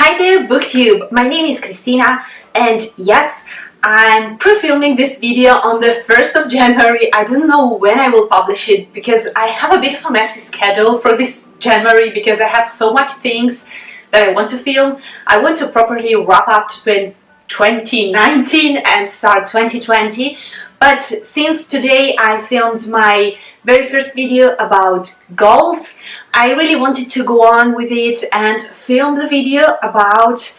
Hi there, BookTube! My name is Christina, and yes, I'm pre-filming this video on the 1st of January. I don't know when I will publish it because I have a bit of a messy schedule for this January because I have so much things that I want to film. I want to properly wrap up 2019 and start 2020. But since today I filmed my very first video about goals, I really wanted to go on with it and film the video about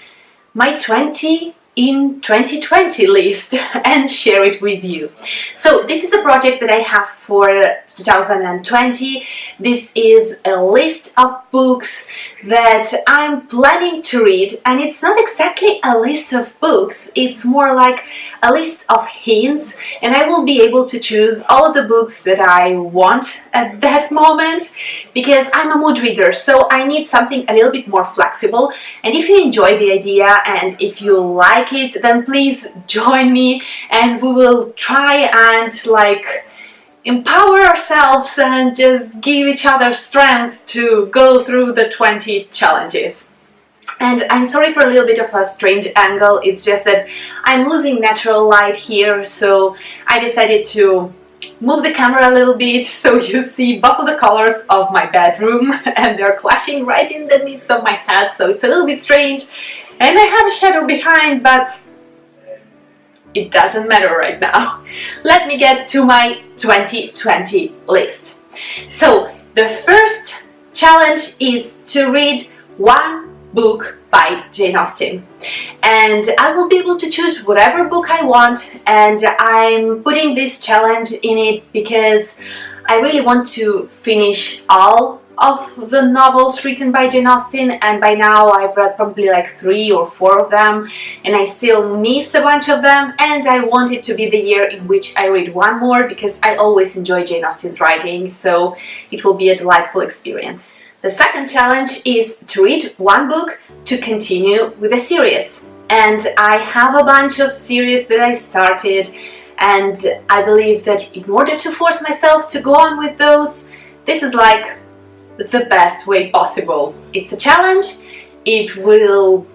my 20 in 2020 list and share it with you. So this is a project that I have for 2020. This is a list of books that I'm planning to read, and it's not exactly a list of books, it's more like a list of hints, and I will be able to choose all of the books that I want at that moment because I'm a mood reader, so I need something a little bit more flexible. And if you enjoy the idea and if you like it, then please join me and we will try and empower ourselves and just give each other strength to go through the 20 challenges. And I'm sorry for a little bit of a strange angle, it's just that I'm losing natural light here, so I decided to move the camera a little bit so you see both of the colors of my bedroom and they're clashing right in the midst of my head, so it's a little bit strange and I have a shadow behind, but it doesn't matter right now. Let me get to my 2020 list. So the first challenge is to read one book by Jane Austen, and I will be able to choose whatever book I want, and I'm putting this challenge in it because I really want to finish all of the novels written by Jane Austen, and by now I've read probably like 3 or 4 of them and I still miss a bunch of them, and I want it to be the year in which I read one more because I always enjoy Jane Austen's writing, so it will be a delightful experience. The second challenge is to read one book to continue with a series, and I have a bunch of series that I started, and I believe that in order to force myself to go on with those, this is like the best way possible. It's a challenge, it will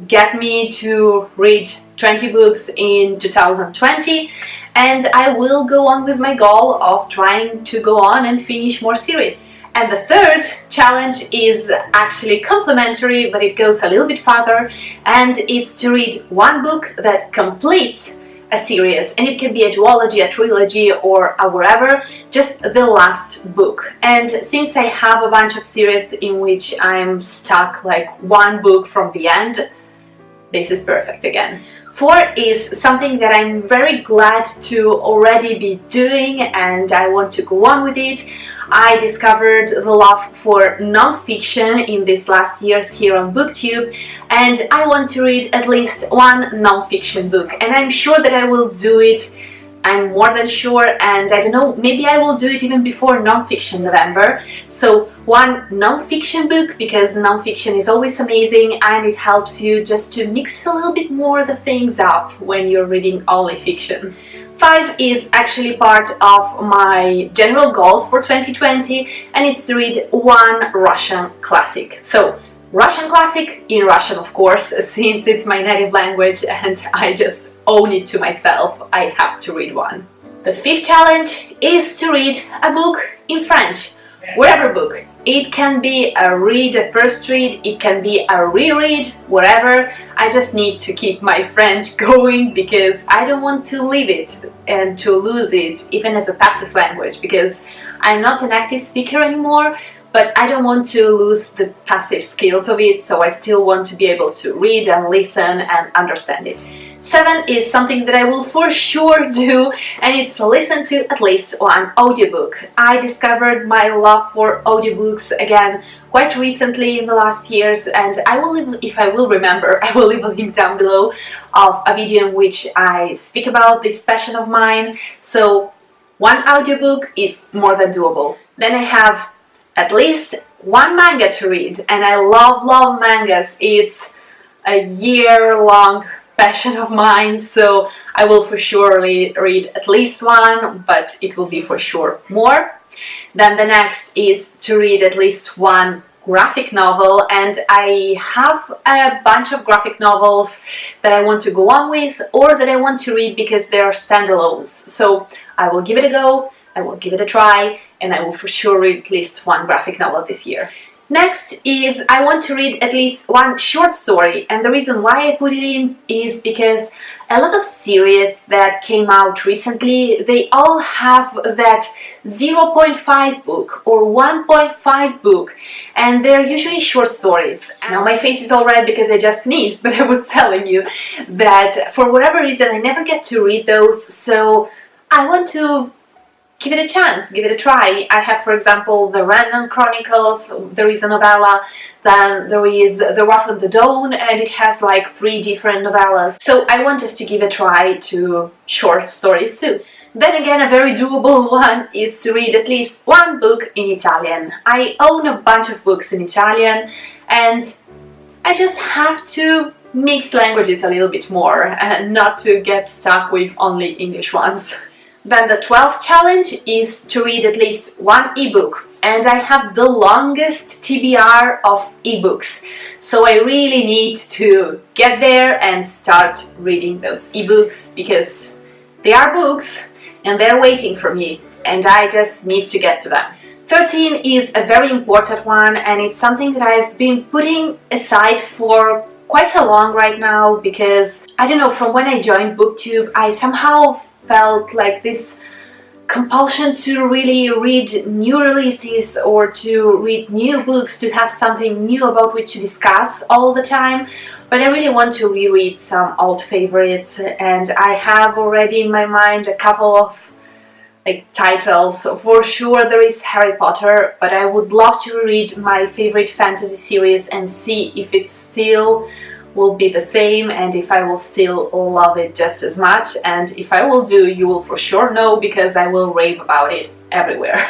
get me to read 20 books in 2020, and I will go on with my goal of trying to go on and finish more series. And the third challenge is actually complementary, but it goes a little bit farther, and it's to read one book that completes a series, and it can be a duology, a trilogy, or a whatever, just the last book. And since I have a bunch of series in which I'm stuck like one book from the end, this is perfect again. 4 is something that I'm very glad to already be doing and I want to go on with it. I discovered the love for nonfiction in these last years here on BookTube, and I want to read at least one nonfiction book, and I'm sure that I will do it. I'm more than sure, and I don't know, maybe I will do it even before nonfiction November. So one nonfiction book, because nonfiction is always amazing and it helps you just to mix a little bit more the things up when you're reading only fiction. 5 is actually part of my general goals for 2020, and it's to read one Russian classic. So Russian classic in Russian, of course, since it's my native language and I just own it to myself, I have to read one. The 5th challenge is to read a book in French, whatever book. It can be a read, a first read, it can be a reread, whatever. I just need to keep my French going because I don't want to leave it and to lose it even as a passive language, because I'm not an active speaker anymore, but I don't want to lose the passive skills of it, so I still want to be able to read and listen and understand it. 7 is something that I will for sure do, and it's to listen to at least one audiobook. I discovered my love for audiobooks again quite recently in the last years, and I will leave, if I will remember, I will leave a link down below of a video in which I speak about this passion of mine. So one audiobook is more than doable. Then I have at least one manga to read, and I love mangas. It's a year-long passion of mine, so I will for sure read at least one, but it will be for sure more. Then the next is to read at least one graphic novel, and I have a bunch of graphic novels that I want to go on with or that I want to read because they are standalones. So I will give it a go, I will give it a try, and I will for sure read at least one graphic novel this year. Next is I want to read at least one short story, and the reason why I put it in is because a lot of series that came out recently, they all have that 0.5 book or 1.5 book, and they're usually short stories. Now my face is all red because I just sneezed, but I was telling you that for whatever reason I never get to read those, so I want to give it a chance, give it a try. I have, for example, the Random Chronicles, there is a novella, then there is The Wrath of the Dawn, and it has like 3 different novellas. So I want us to give a try to short stories too. Then again, a very doable one is to read at least one book in Italian. I own a bunch of books in Italian, and I just have to mix languages a little bit more and not to get stuck with only English ones. Then the 12th challenge is to read at least one ebook, and I have the longest TBR of ebooks, so I really need to get there and start reading those ebooks because they are books and they're waiting for me and I just need to get to them. 13 is a very important one, and it's something that I've been putting aside for quite a long right now because, I don't know, from when I joined BookTube I somehow felt like this compulsion to really read new releases or to read new books, to have something new about which to discuss all the time. But I really want to reread some old favorites, and I have already in my mind a couple of titles. For sure there is Harry Potter, but I would love to read my favorite fantasy series and see if it still will be the same and if I will still love it just as much, and if I will do, you will for sure know because I will rave about it everywhere.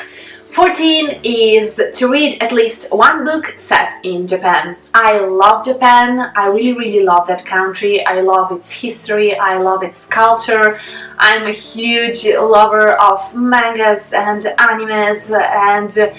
14 is to read at least one book set in Japan. I love Japan, I really love that country, I love its history, I love its culture. I'm a huge lover of mangas and animes and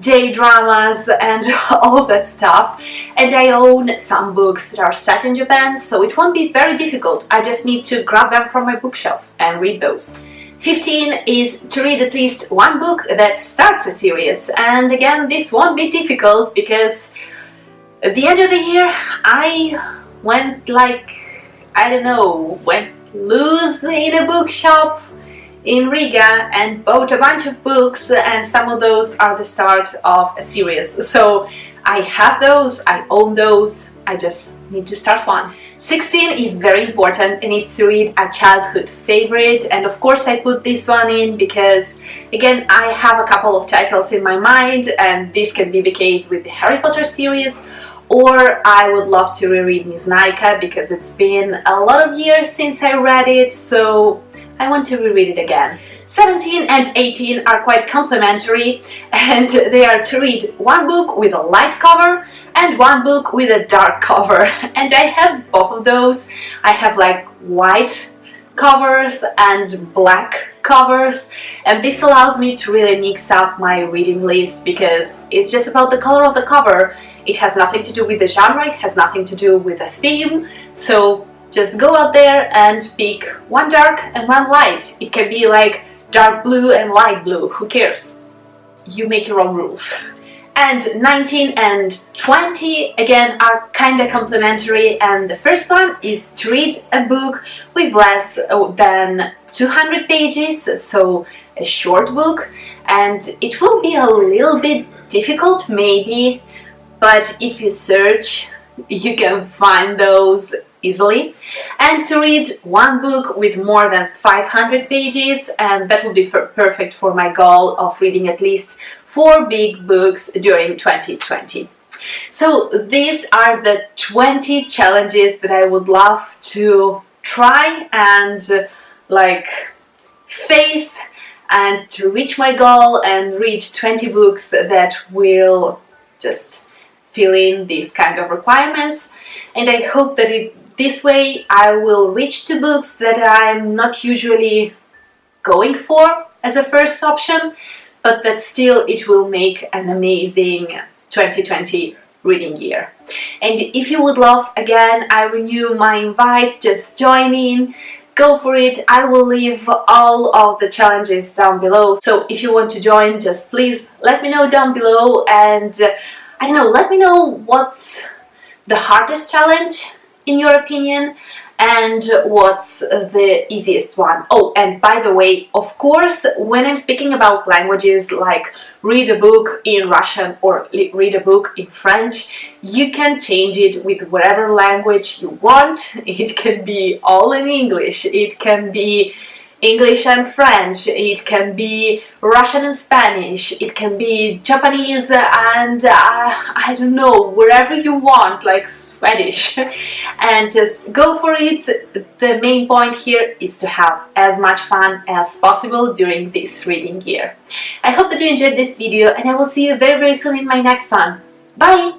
J-dramas and all that stuff, and I own some books that are set in Japan, so it won't be very difficult. I just need to grab them from my bookshelf and read those. 15 is to read at least one book that starts a series, and again this won't be difficult because at the end of the year I went went loose in a bookshop in Riga and bought a bunch of books, and some of those are the start of a series. So I have those, I own those, I just need to start one. 16 is very important, and it's to read a childhood favorite, and of course I put this one in because again I have a couple of titles in my mind, and this can be the case with the Harry Potter series, or I would love to reread Miss Naika because it's been a lot of years since I read it, so I want to reread it again. 17 and 18 are quite complementary, and they are to read one book with a light cover and one book with a dark cover, and I have both of those. I have white covers and black covers, and this allows me to really mix up my reading list because it's just about the color of the cover. It has nothing to do with the genre, it has nothing to do with the theme, so just go out there and pick one dark and one light. It can be like dark blue and light blue, who cares? You make your own rules. And 19 and 20 again are kinda complementary, and the first one is to read a book with less than 200 pages, so a short book, and it will be a little bit difficult maybe, but if you search you can find those easily. And to read one book with more than 500 pages, and that would be perfect for my goal of reading at least 4 big books during 2020. So these are the 20 challenges that I would love to try and face, and to reach my goal and read 20 books that will just fill in these kind of requirements. And I hope that this way I will reach to books that I'm not usually going for as a first option, but that still it will make an amazing 2020 reading year. And if you would love, again, I renew my invite, just join in, go for it. I will leave all of the challenges down below, so if you want to join, just please let me know down below. And I don't know, let me know what's the hardest challenge in your opinion and what's the easiest one. Oh, and by the way, of course, when I'm speaking about languages like read a book in Russian or read a book in French, you can change it with whatever language you want. It can be all in English, it can be English and French, it can be Russian and Spanish, it can be Japanese and I don't know, wherever you want, like Swedish. And just go for it. The main point here is to have as much fun as possible during this reading year. I hope that you enjoyed this video, and I will see you very soon in my next one. Bye!